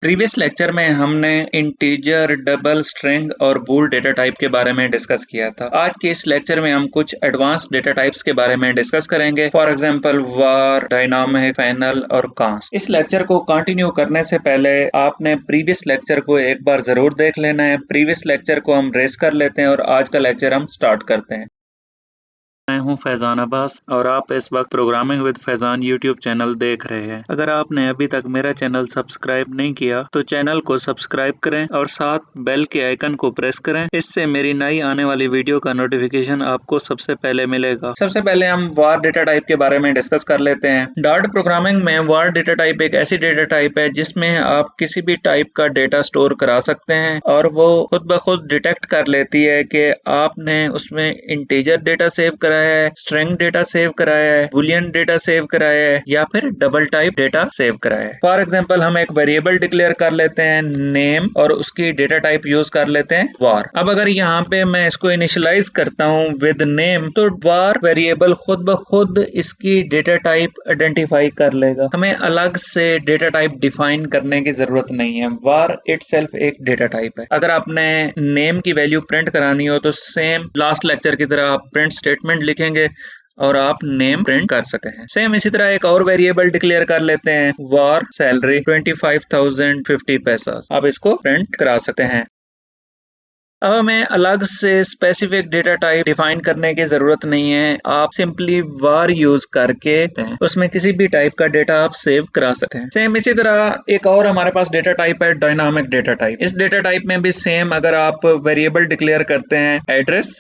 Previous lecture में हमने integer, double, string और बूल डेटा टाइप के बारे में डिस्कस किया था। आज के इस लेक्चर में हम कुछ एडवांस डेटा टाइप्स के बारे में डिस्कस करेंगे। For example war, dynamic, final और कांस्ट। इस लेक्चर को कंटिन्यू करने से पहले आपने प्रीवियस लेक्चर को एक बार जरूर देख लेना है। प्रीवियस लेक्चर को हम रेस कर लेते हैं और आज का लेक्चर हम स्टार्ट करते हैं। मैं हूं फैजान अब्बास और आप इस वक्त programming with Faizan YouTube channel देख रहे हैं। अगर आपने अभी तक मेरा चैनल सब्सक्राइब नहीं किया तो चैनल को सब्सक्राइब करें और साथ बेल के आइकन को प्रेस करें। इससे मेरी नई आने वाली वीडियो का नोटिफिकेशन आपको सबसे पहले मिलेगा। सबसे पहले हम वार डेटा टाइप के बारे में डिस्कस कर लेते हैं। डार्ट प्रोग्रामिंग में वार डेटा टाइप एक ऐसी डेटा टाइप है जिसमें आप किसी भी टाइप का डेटा स्टोर करा सकते हैं और वो खुद ब खुद डिटेक्ट कर लेती है कि आपने उसमें इंटीजर डेटा सेव कराया है, स्ट्रिंग डेटा सेव कराया है, बुलियन डेटा सेव कराया है या फिर डबल टाइप डेटा सेव कराया है। फॉर एग्जांपल हम एक वेरिएबल डिक्लेयर कर लेते हैं नेम और उसकी डेटा टाइप यूज कर लेते हैं वार। अब अगर यहाँ पे मैं इसको इनिशियलाइज करता हूँ विद नेम तो वार वेरिएबल खुद ब खुद इसकी डेटा टाइप आइडेंटिफाई कर लेगा। हमें अलग से डेटा टाइप डिफाइन करने की जरूरत नहीं है। वार इटसेल्फ एक डेटा टाइप है। अगर आपने नेम की वैल्यू प्रिंट करानी हो तो सेम लास्ट लेक्चर की तरह आप प्रिंट स्टेटमेंट लिखेंगे और आप नेम प्रिंट कर सकते हैं। सेम इसी तरह एक और वेरिएबल डिक्लेयर कर लेते हैं वार सैलरी 25,050 पैसा। आप इसको प्रिंट करा सकते हैं। अब हमें अलग से स्पेसिफिक डेटा टाइप डिफाइन करने की जरूरत नहीं है। आप सिंपली वार यूज करके उसमें किसी भी टाइप का डेटा आप सेव करा सकते हैं। सेम इसी तरह एक और हमारे पास डेटा टाइप है डायनामिक डेटा टाइप। इस डेटा टाइप में भी सेम अगर आप वेरिएबल डिक्लेयर करते हैं एड्रेस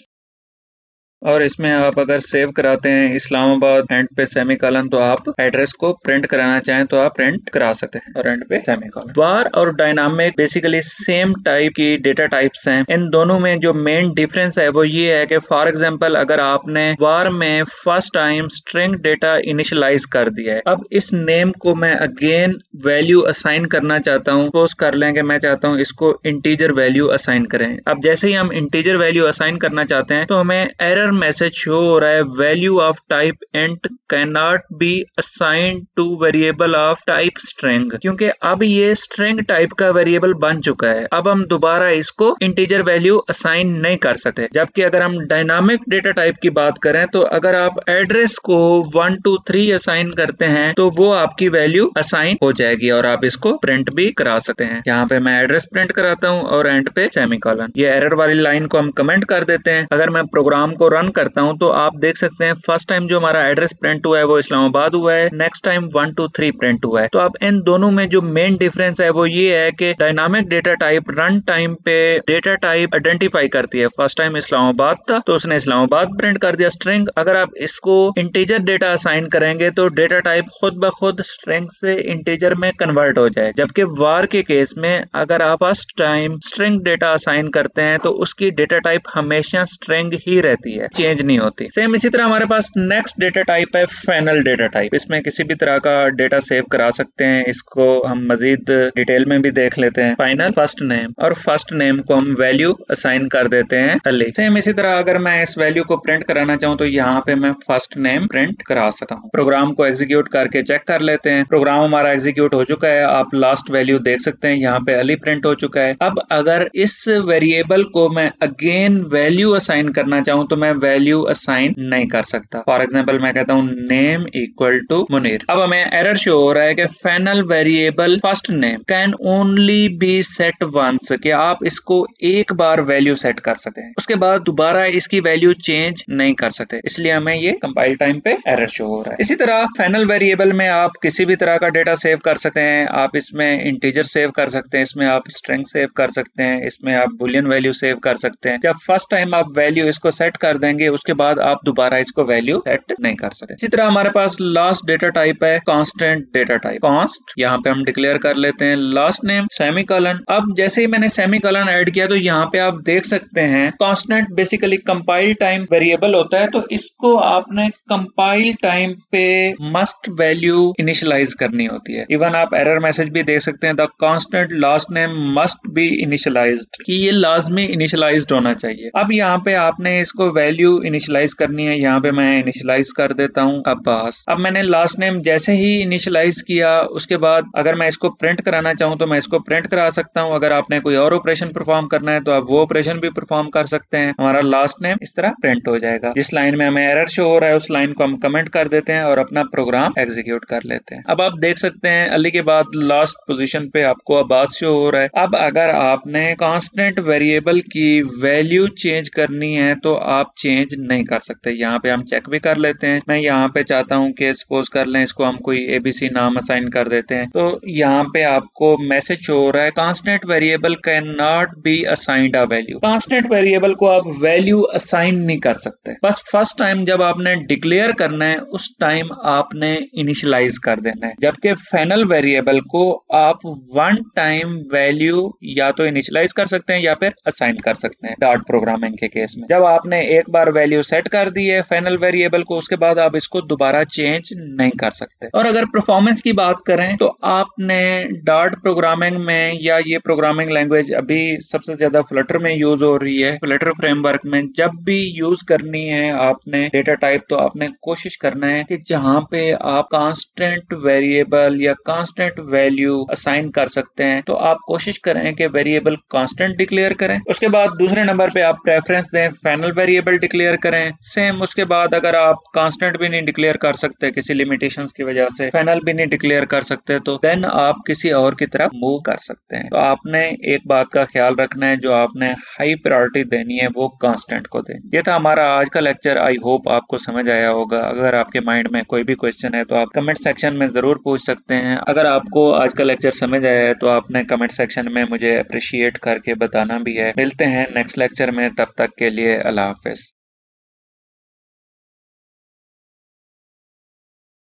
और इसमें आप अगर सेव कराते हैं इस्लामाबाद एंड पे सेमीकोलन तो आप एड्रेस को प्रिंट कराना चाहें तो आप प्रिंट करा सकते हैं और एंड पे सेमीकोलन। वार और डायनामिक बेसिकली सेम टाइप की डेटा टाइप्स हैं। इन दोनों में जो मेन डिफरेंस है वो ये है कि फॉर एग्जांपल अगर आपने वार में first time string data initialize कर दिया है, अब इस नेम को मैं अगेन वैल्यू असाइन करना चाहता हूँ। सपोज कर लें कि मैं चाहता हूँ इसको इंटीजर वैल्यू असाइन करें। अब जैसे ही हम इंटीजर वैल्यू असाइन करना चाहते हैं तो हमें एरर मैसेज शो हो रहा है value of type int can not be assigned two variable of type string, क्योंकि अब ये स्ट्रिंग टाइप का वेरिएबल बन चुका है। अब हम दोबारा इसको इंटीजर वैल्यू असाइन नहीं कर सकते। जबकि अगर हम डायनामिक डेटा टाइप की बात करें तो अगर आप एड्रेस को 1 2 3 असाइन करते हैं तो वो आपकी वैल्यू असाइन हो जाएगी और आप इसको प्रिंट भी करा सकते हैं। यहाँ पे मैं एड्रेस प्रिंट कराता हूँ और एंड पे सेमीकोलन। ये एरर वाली लाइन को हम कमेंट कर देते हैं। अगर मैं प्रोग्राम को रन करता हूं तो आप देख सकते हैं फर्स्ट टाइम जो हमारा एड्रेस प्रिंट हुआ है वो इस्लामाबाद हुआ है, नेक्स्ट टाइम 1 2 3 प्रिंट हुआ है। तो अब इन दोनों में जो मेन डिफरेंस है वो ये है कि dynamic data type run time पे डेटा टाइप आइडेंटिफाई करती है। फर्स्ट टाइम इस्लामाबाद था तो उसने इस्लामाबाद प्रिंट कर दिया स्ट्रिंग। अगर आप इसको इंटीजर डेटा असाइन करेंगे तो डेटा टाइप खुद ब खुद स्ट्रिंग से इंटीजर में कन्वर्ट हो जाए। जबकि वार के केस में अगर आप first time string data assign करते हैं तो उसकी डेटा टाइप हमेशा स्ट्रिंग ही रहती है, चेंज नहीं होती। सेम इसी तरह हमारे पास नेक्स्ट डेटा टाइप है फाइनल डेटा टाइप। इसमें किसी भी तरह का डेटा सेव करा सकते हैं। इसको हम मजीद डिटेल में भी देख लेते हैं। फाइनल फर्स्ट नेम और फर्स्ट नेम को हम वैल्यू असाइन कर देते हैं अली। सेम इसी तरह अगर मैं इस वैल्यू को प्रिंट कराना चाहूँ तो यहाँ पे मैं फर्स्ट नेम प्रिंट करा सकता हूँ। प्रोग्राम को एग्जीक्यूट करके चेक कर लेते हैं। प्रोग्राम हमारा एग्जीक्यूट हो चुका है। आप लास्ट वैल्यू देख सकते हैं, यहाँ पे अली प्रिंट हो चुका है। अब अगर इस वेरिएबल को मैं अगेन वैल्यू असाइन करना चाहूँ तो मैं वैल्यू असाइन नहीं कर सकता। फॉर एग्जाम्पल मैं कहता हूँ नेम इक्वल टू मुनीर। अब हमें एरर शो हो रहा है कि final variable first name can only be set once, कि आप इसको एक बार वैल्यू सेट कर सकते हैं, उसके बाद दोबारा इसकी वैल्यू चेंज नहीं कर सकते। इसलिए हमें ये कंपाइल टाइम पे एरर शो हो रहा है। इसी तरह फाइनल वेरिएबल में आप किसी भी तरह का डेटा सेव कर सकते हैं। आप इसमें इंटीजर सेव कर सकते हैं, इसमें आप स्ट्रिंग सेव कर सकते हैं, इसमें आप बुलियन वैल्यू सेव कर सकते हैं। जब फर्स्ट टाइम आप वैल्यू इसको सेट कर देंगे उसके बाद आप दोबारा इसको वैल्यू सेट नहीं कर सकते। इसी तरह हमारे पास लास्ट डेटा टाइप है कांस्टेंट डेटा टाइप। कांस्ट यहाँ पे हम डिक्लेयर कर लेते हैं लास्ट नेम सेमीकोलन। अब जैसे ही मैंने सेमीकोलन ऐड किया तो यहाँ पे आप देख सकते हैं constant basically compile time variable होता है, तो इसको आपने कंपाइल टाइम पे मस्ट वैल्यू इनिशियलाइज करनी होती है। इवन आप एरर मैसेज भी देख सकते हैं the constant last name must be initialised, कि ये लाजमी इनिशियलाइज्ड होना चाहिए। अब यहाँ पे आपने इसको वैल्यू वैल्यू इनिशियलाइज करनी है, यहाँ पे मैं इनिशियलाइज कर देता हूँ अब्बास। अब मैंने लास्ट नेम जैसे ही इनिशियलाइज किया, उसके बाद अगर मैं इसको प्रिंट कराना चाहूँ तो मैं इसको प्रिंट करा सकता हूँ। अगर आपने कोई और ऑपरेशन परफॉर्म करना है तो आप वो ऑपरेशन भी परफॉर्म कर सकते हैं। हमारा लास्ट नेम इस तरह प्रिंट हो जाएगा। जिस लाइन में हमें एरर शो हो रहा है उस लाइन को हम कमेंट कर देते हैं और अपना प्रोग्राम एग्जीक्यूट कर लेते हैं। अब आप देख सकते हैं अली के बाद लास्ट पोजीशन पे आपको अब्बास शो हो रहा है। अब अगर आपने कांस्टेंट वेरिएबल की वैल्यू चेंज करनी है तो आप चेंज नहीं कर सकते। यहाँ पे हम चेक भी कर लेते हैं। मैं यहाँ पे चाहता हूँ कि सपोज कर लें इसको हम कोई एबीसी नाम असाइन कर देते हैं, तो यहाँ पे आपको मैसेज शो हो रहा है constant variable can not be assigned a value. Constant variable को आप वैल्यू असाइन नहीं कर सकते। बस फर्स्ट टाइम जब आपने डिक्लेयर करना है उस टाइम आपने इनिशियलाइज कर देना है, जबकि फाइनल वेरिएबल को आप वन टाइम वैल्यू या तो इनिशियलाइज कर सकते हैं या फिर असाइन कर सकते हैं डॉट प्रोग्रामिंग के केस में। जब आपने एक बार वैल्यू सेट कर दी है फाइनल वेरिएबल को, उसके बाद आप इसको दोबारा चेंज नहीं कर सकते। और अगर परफॉर्मेंस की बात करें तो आपने डॉट प्रोग्रामिंग में, या ये प्रोग्रामिंग लैंग्वेज अभी सबसे ज्यादा फ्लटर में यूज हो रही है, फ्लटर फ्रेमवर्क में जब भी यूज करनी है आपने डेटा टाइप, तो आपने कोशिश करना है कि जहां पे आप कांस्टेंट वेरिएबल या कांस्टेंट वैल्यू असाइन कर सकते हैं तो आप कोशिश करें कि वेरिएबल कांस्टेंट डिक्लेयर करें। उसके बाद दूसरे नंबर पे आप प्रेफरेंस दें, फाइनल वेरिएबल डिक्लेयर करें। सेम उसके बाद अगर आप कांस्टेंट भी नहीं डिक्लेयर कर सकते किसी लिमिटेशंस की वजह से, फाइनल भी नहीं डिक्लेयर कर सकते, तो देन आप किसी और की तरफ मूव कर सकते हैं। तो आपने एक बात का ख्याल रखना है, जो आपने हाई प्रायोरिटी देनी है वो कांस्टेंट को दें। ये था हमारा आज का लेक्चर। आई होप आपको समझ आया होगा। अगर आपके माइंड में कोई भी क्वेश्चन है तो आप कमेंट सेक्शन में जरूर पूछ सकते हैं। अगर आपको आज का लेक्चर समझ आया है तो आपने कमेंट सेक्शन में मुझे अप्रिशिएट करके बताना भी है। मिलते हैं नेक्स्ट लेक्चर में, तब तक के लिए अल्लाह हाफिज।